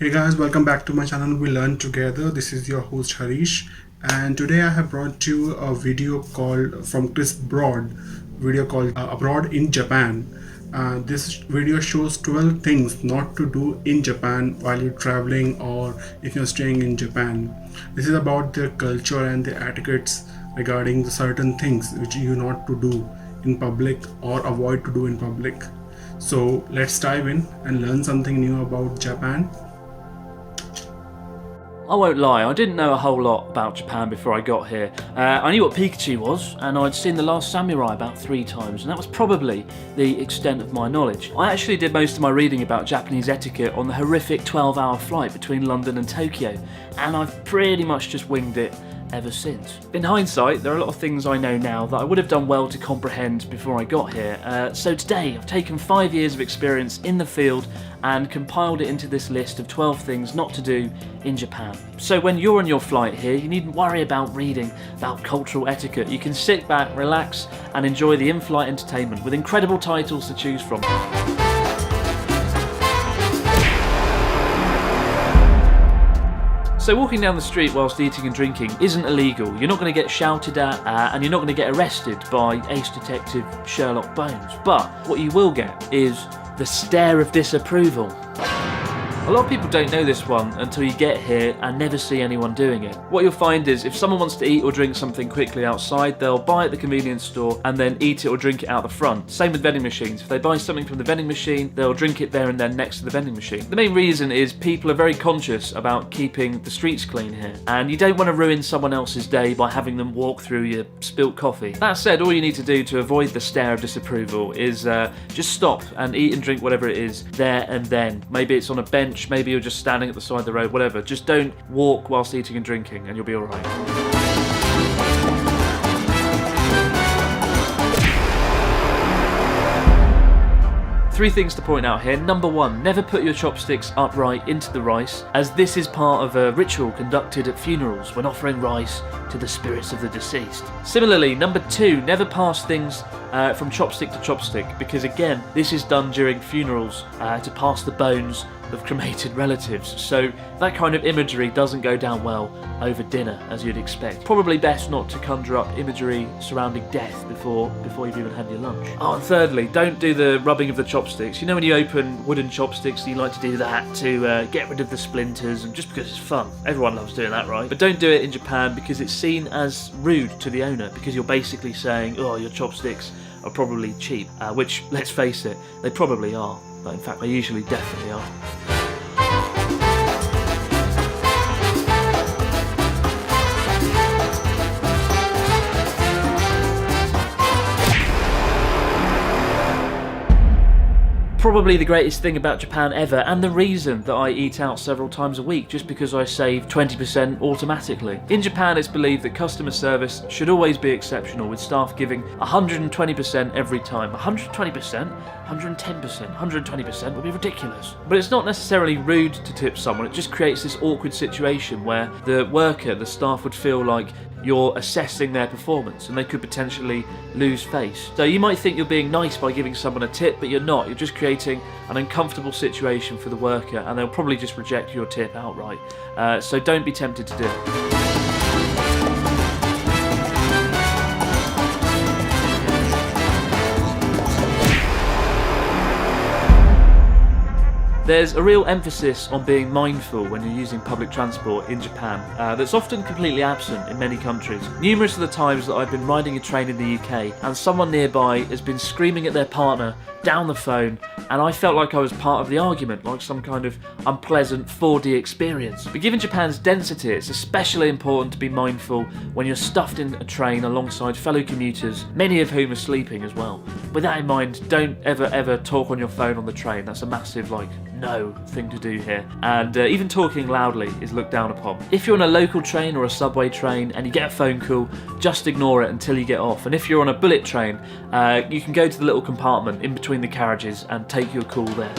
Hey guys, welcome back to my channel. We learn together. This is your host Harish, and today I have brought you a video called from Chris Broad, video called Abroad in Japan. This video shows 12 things not to do in Japan while you're traveling or if you're staying in Japan. This is about their culture and the etiquettes regarding the certain things which you not to do in public or avoid to do in public. So let's dive in and learn something new about Japan. I won't lie, I didn't know a whole lot about Japan before I got here. I knew what Pikachu was, and I'd seen The Last Samurai about 3 times, and that was probably the extent of my knowledge. I actually did most of my reading about Japanese etiquette on the horrific 12-hour flight between London and Tokyo, and I've pretty much just winged it ever since. In hindsight, there are a lot of things I know now that I would have done well to comprehend before I got here. So today, I've taken 5 years of experience in the field and compiled it into this list of 12 things not to do in Japan. So when you're on your flight here, you needn't worry about reading about cultural etiquette. You can sit back, relax, and enjoy the in-flight entertainment with incredible titles to choose from. So walking down the street whilst eating and drinking isn't illegal. You're not going to get shouted at and you're not going to get arrested by Ace Detective Sherlock Bones. But what you will get is the stare of disapproval. A lot of people don't know this one until you get here and never see anyone doing it. What you'll find is if someone wants to eat or drink something quickly outside, they'll buy it at the convenience store and then eat it or drink it out the front. Same with vending machines. If they buy something from the vending machine, they'll drink it there and then next to the vending machine. The main reason is people are very conscious about keeping the streets clean here, and you don't want to ruin someone else's day by having them walk through your spilt coffee. That said, all you need to do to avoid the stare of disapproval is just stop and eat and drink whatever it is there and then. Maybe it's on a bench, maybe you're just standing at the side of the road, whatever. Just don't walk whilst eating and drinking and you'll be alright. 3 things to point out here. Number 1, never put your chopsticks upright into the rice, as this is part of a ritual conducted at funerals when offering rice to the spirits of the deceased. Similarly, number 2, never pass things from chopstick to chopstick, because again, this is done during funerals to pass the bones of cremated relatives, so that kind of imagery doesn't go down well over dinner, as you'd expect. Probably best not to conjure up imagery surrounding death before you've even had your lunch. Oh, and thirdly, don't do the rubbing of the chopsticks. You know when you open wooden chopsticks, you like to do that to get rid of the splinters, and just because it's fun. Everyone loves doing that, right? But don't do it in Japan because it's seen as rude to the owner, because you're basically saying, oh, your chopsticks are probably cheap, which, let's face it, they probably are. But in fact, they usually definitely are. Probably the greatest thing about Japan ever, and the reason that I eat out several times a week, just because I save 20% automatically. In Japan, it's believed that customer service should always be exceptional, with staff giving 120% every time. 120%? 110%? 120% would be ridiculous. But it's not necessarily rude to tip someone, it just creates this awkward situation where the worker, the staff, would feel like you're assessing their performance and they could potentially lose face. So you might think you're being nice by giving someone a tip, but you're not. You're just creating an uncomfortable situation for the worker, and they'll probably just reject your tip outright. So don't be tempted to do it. There's a real emphasis on being mindful when you're using public transport in Japan that's often completely absent in many countries. Numerous of the times that I've been riding a train in the UK and someone nearby has been screaming at their partner down the phone, and I felt like I was part of the argument, like some kind of unpleasant 4D experience. But given Japan's density, it's especially important to be mindful when you're stuffed in a train alongside fellow commuters, many of whom are sleeping as well. With that in mind, don't ever talk on your phone on the train. That's a massive, no thing to do here. And even talking loudly is looked down upon. If you're on a local train or a subway train and you get a phone call, just ignore it until you get off. And if you're on a bullet train, you can go to the little compartment in between the carriages and take your call there.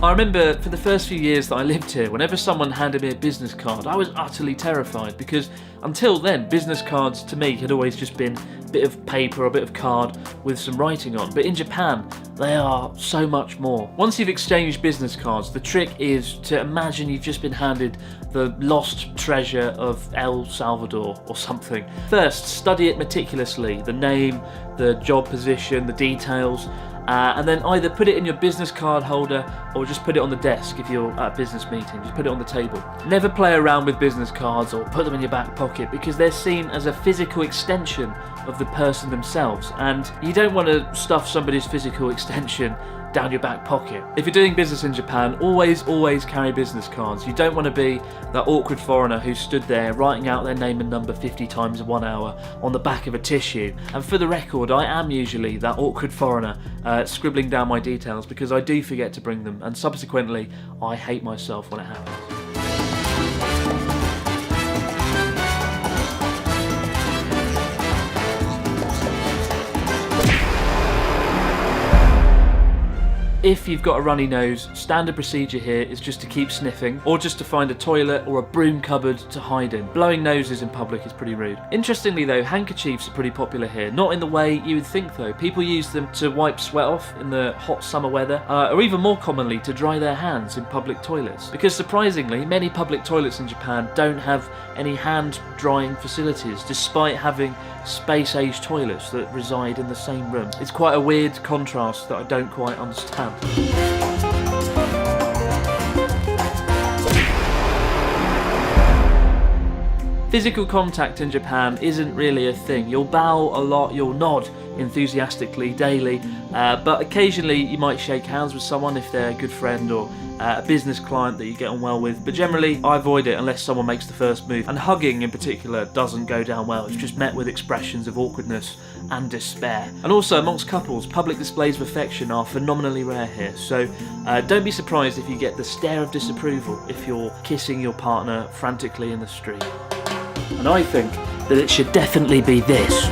I remember for the first few years that I lived here, whenever someone handed me a business card, I was utterly terrified, because until then, business cards to me had always just been a bit of paper or a bit of card with some writing on. But in Japan, they are so much more. Once you've exchanged business cards, the trick is to imagine you've just been handed the lost treasure of El Salvador or something. First, study it meticulously, the name, the job position, the details, and then either put it in your business card holder or just put it on the desk if you're at a business meeting. Just put it on the table. Never play around with business cards or put them in your back pocket, because they're seen as a physical extension of the person themselves, and you don't want to stuff somebody's physical extension down your back pocket. If you're doing business in Japan, always carry business cards. You don't want to be that awkward foreigner who stood there writing out their name and number 50 times in 1 hour on the back of a tissue. And for the record, I am usually that awkward foreigner scribbling down my details, because I do forget to bring them, and subsequently I hate myself when it happens. If you've got a runny nose, standard procedure here is just to keep sniffing, or just to find a toilet or a broom cupboard to hide in. Blowing noses in public is pretty rude. Interestingly though, handkerchiefs are pretty popular here. Not in the way you would think though. People use them to wipe sweat off in the hot summer weather, or even more commonly to dry their hands in public toilets. Because surprisingly, many public toilets in Japan don't have any hand drying facilities, despite having space-age toilets that reside in the same room. It's quite a weird contrast that I don't quite understand. Physical contact in Japan isn't really a thing. You'll bow a lot, you'll nod enthusiastically daily, but occasionally you might shake hands with someone if they're a good friend or a business client that you get on well with, but generally I avoid it unless someone makes the first move. And hugging in particular doesn't go down well. It's just met with expressions of awkwardness and despair. And also amongst couples, public displays of affection are phenomenally rare here, so don't be surprised if you get the stare of disapproval if you're kissing your partner frantically in the street. And I think that it should definitely be this.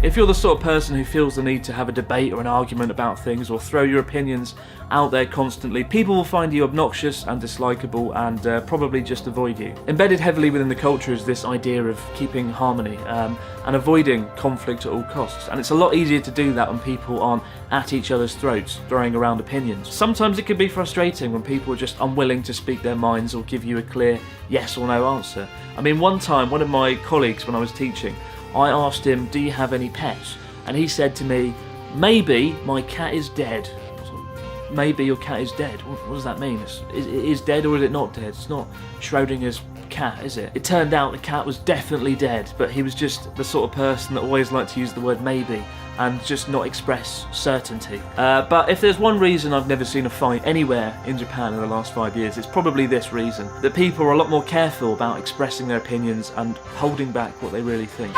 If you're the sort of person who feels the need to have a debate or an argument about things, or throw your opinions out there constantly, people will find you obnoxious and dislikable and probably just avoid you. Embedded heavily within the culture is this idea of keeping harmony and avoiding conflict at all costs. And it's a lot easier to do that when people aren't at each other's throats, throwing around opinions. Sometimes it can be frustrating when people are just unwilling to speak their minds or give you a clear yes or no answer. I mean, one time, one of my colleagues when I was teaching, I asked him, "Do you have any pets?" And he said to me, "Maybe my cat is dead." I was like, "Maybe your cat is dead? What does that mean? It is dead or is it not dead? It's not Schrodinger's cat, is it?" It turned out the cat was definitely dead, but he was just the sort of person that always liked to use the word maybe and just not express certainty. But if there's one reason I've never seen a fight anywhere in Japan in the last 5 years, it's probably this reason: that people are a lot more careful about expressing their opinions and holding back what they really think.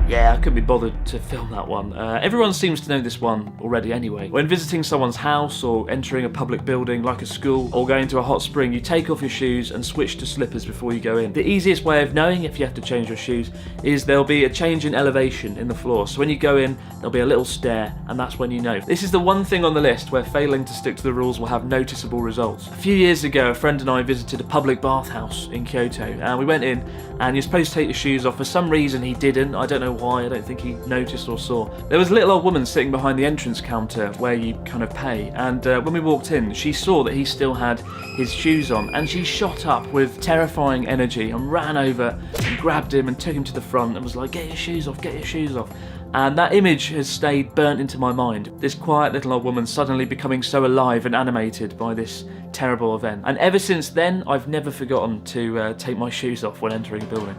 Yeah, I couldn't be bothered to film that one. Everyone seems to know this one already anyway. When visiting someone's house or entering a public building like a school or going to a hot spring, you take off your shoes and switch to slippers before you go in. The easiest way of knowing if you have to change your shoes is there'll be a change in elevation in the floor. So when you go in, there'll be a little stair, and that's when you know. This is the one thing on the list where failing to stick to the rules will have noticeable results. A few years ago, a friend and I visited a public bathhouse in Kyoto, and we went in, and you're supposed to take your shoes off. For some reason he didn't. I don't know why. I don't think he noticed or saw. There was a little old woman sitting behind the entrance counter where you kind of pay, and when we walked in, she saw that he still had his shoes on, and she shot up with terrifying energy and ran over and grabbed him and took him to the front and was like, "Get your shoes off, get your shoes off." And that image has stayed burnt into my mind. This quiet little old woman suddenly becoming so alive and animated by this terrible event. And ever since then, I've never forgotten to take my shoes off when entering a building.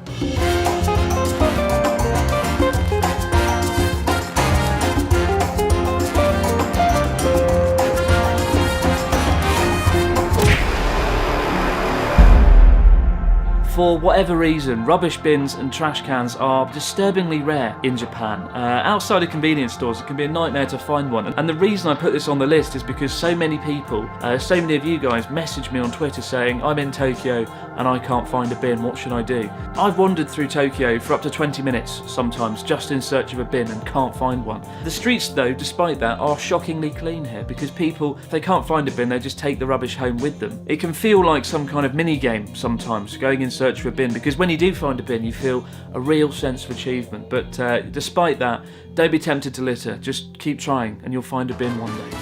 For whatever reason, rubbish bins and trash cans are disturbingly rare in Japan. Outside of convenience stores, it can be a nightmare to find one. And the reason I put this on the list is because so many people, so many of you guys message me on Twitter saying, "I'm in Tokyo, and I can't find a bin. What should I do? I've wandered through Tokyo for up to 20 minutes sometimes just in search of a bin and can't find one. The streets though, despite that, are shockingly clean here because people, if they can't find a bin, they just take the rubbish home with them. It can feel like some kind of mini game sometimes, going in search of a bin, because when you do find a bin you feel a real sense of achievement. But despite that, don't be tempted to litter. Just keep trying and you'll find a bin one day.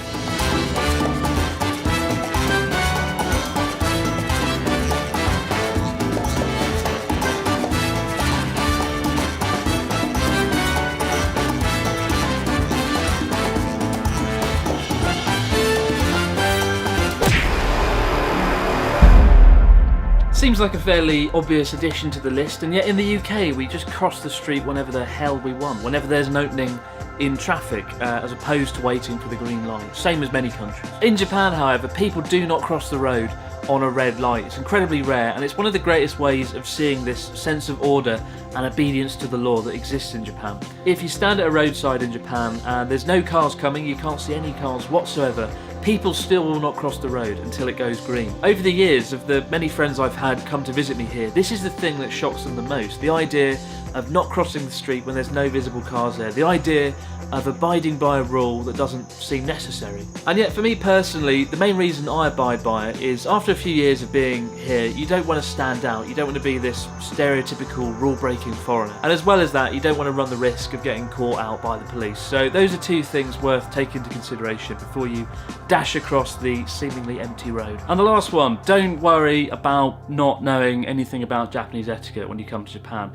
Seems like a fairly obvious addition to the list, and yet in the UK we just cross the street whenever the hell we want, whenever there's an opening in traffic, as opposed to waiting for the green light, same as many countries. In Japan, however, people do not cross the road on a red light. It's incredibly rare, and it's one of the greatest ways of seeing this sense of order and obedience to the law that exists in Japan. If you stand at a roadside in Japan and there's no cars coming, you can't see any cars whatsoever, people still will not cross the road until it goes green. Over the years of the many friends I've had come to visit me here, this is the thing that shocks them the most. The idea of not crossing the street when there's no visible cars there. The idea of abiding by a rule that doesn't seem necessary. And yet for me personally, the main reason I abide by it is after a few years of being here, you don't want to stand out. You don't want to be this stereotypical rule-breaking foreigner. And as well as that, you don't want to run the risk of getting caught out by the police. So those are two things worth taking into consideration before you dash across the seemingly empty road. And the last one, don't worry about not knowing anything about Japanese etiquette when you come to Japan.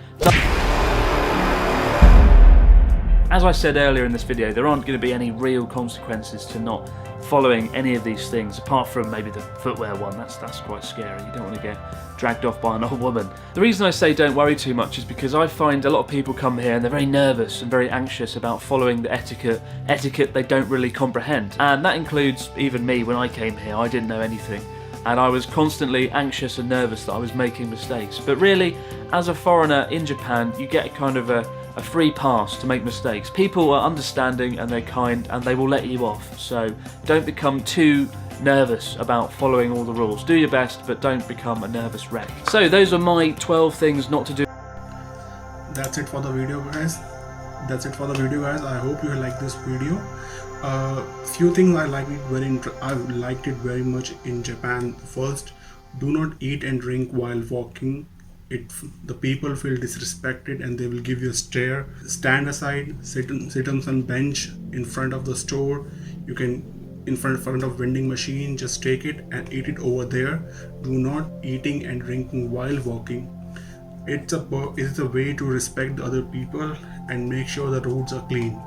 As I said earlier in this video, there aren't going to be any real consequences to not following any of these things, apart from maybe the footwear one. That's quite scary. You don't want to get dragged off by an old woman. The reason I say don't worry too much is because I find a lot of people come here and they're very nervous and very anxious about following the etiquette they don't really comprehend. And that includes even me. When I came here, I didn't know anything. And I was constantly anxious and nervous that I was making mistakes. But really, as a foreigner in Japan, you get a kind of a free pass to make mistakes. People are understanding and they're kind and they will let you off. So don't become too nervous about following all the rules. Do your best, but don't become a nervous wreck. So those are my 12 things not to do. That's it for the video, guys. I hope you like this video. Few things I liked it very much in Japan. First, do not eat and drink while walking. The people feel disrespected and they will give you a stare. Stand aside, sit on some bench in front of the store. You can in front of vending machine, just take it and eat it over there. Do not eating and drinking while walking. It's a way to respect the other people and make sure the roads are clean.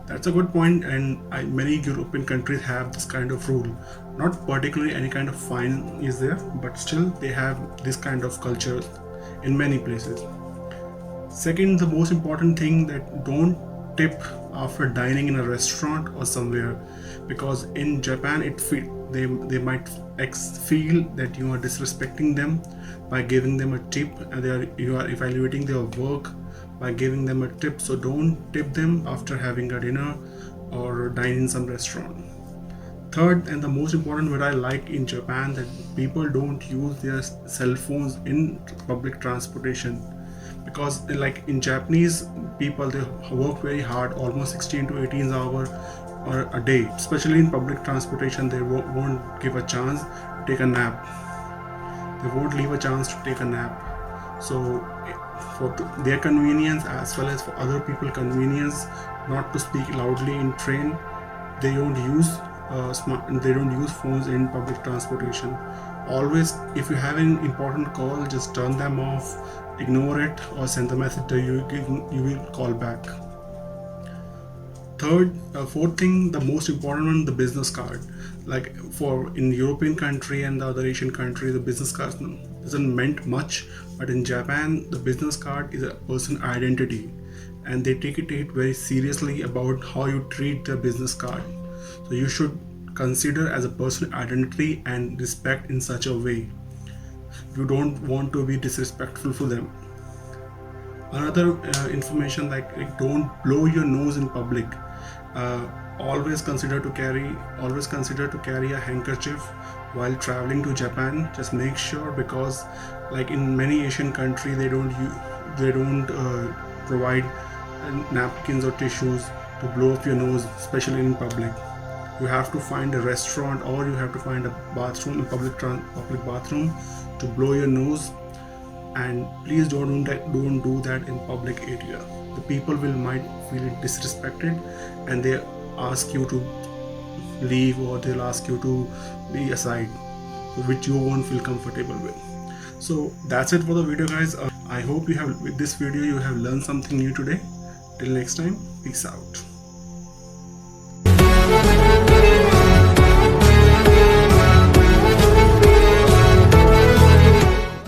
That's a good point, and many European countries have this kind of rule. Not particularly any kind of fine is there, but still they have this kind of culture in many places. Second, the most important thing, that don't tip after dining in a restaurant or somewhere, because in Japan they might feel that you are disrespecting them by giving them a tip, and you are evaluating their work by giving them a tip. So don't tip them after having a dinner or dine in some restaurant. Third, and the most important, what I like in Japan, that people don't use their cell phones in public transportation, because like in Japanese people, they work very hard, almost 16 to 18 hours or a day. Especially in public transportation, they won't give a chance to take a nap. They won't leave a chance to take a nap. So for their convenience as well as for other people's convenience, not to speak loudly in train, they don't use phones in public transportation. Always, if you have an important call, just turn them off, ignore it, or send the message that you will call back. Fourth thing, the most important one, the business card. Like in European country and the other Asian country, the business card doesn't meant much, but in Japan, the business card is a person identity, and they take it very seriously about how you treat the business card. So you should consider as a person identity and respect in such a way. You don't want to be disrespectful to them. Another information, like don't blow your nose in public. always consider to carry a handkerchief while traveling to Japan. Just make sure, because like in many Asian country, they don't provide napkins or tissues to blow up your nose, especially in public. You have to find a restaurant, or you have to find a bathroom, a public bathroom, to blow your nose. And please don't do that in public area. The people might feel disrespected, and they ask you to leave, or they'll ask you to be aside, which you won't feel comfortable with. So that's it for the video, guys. I hope with this video you have learned something new today. Till next time, peace out.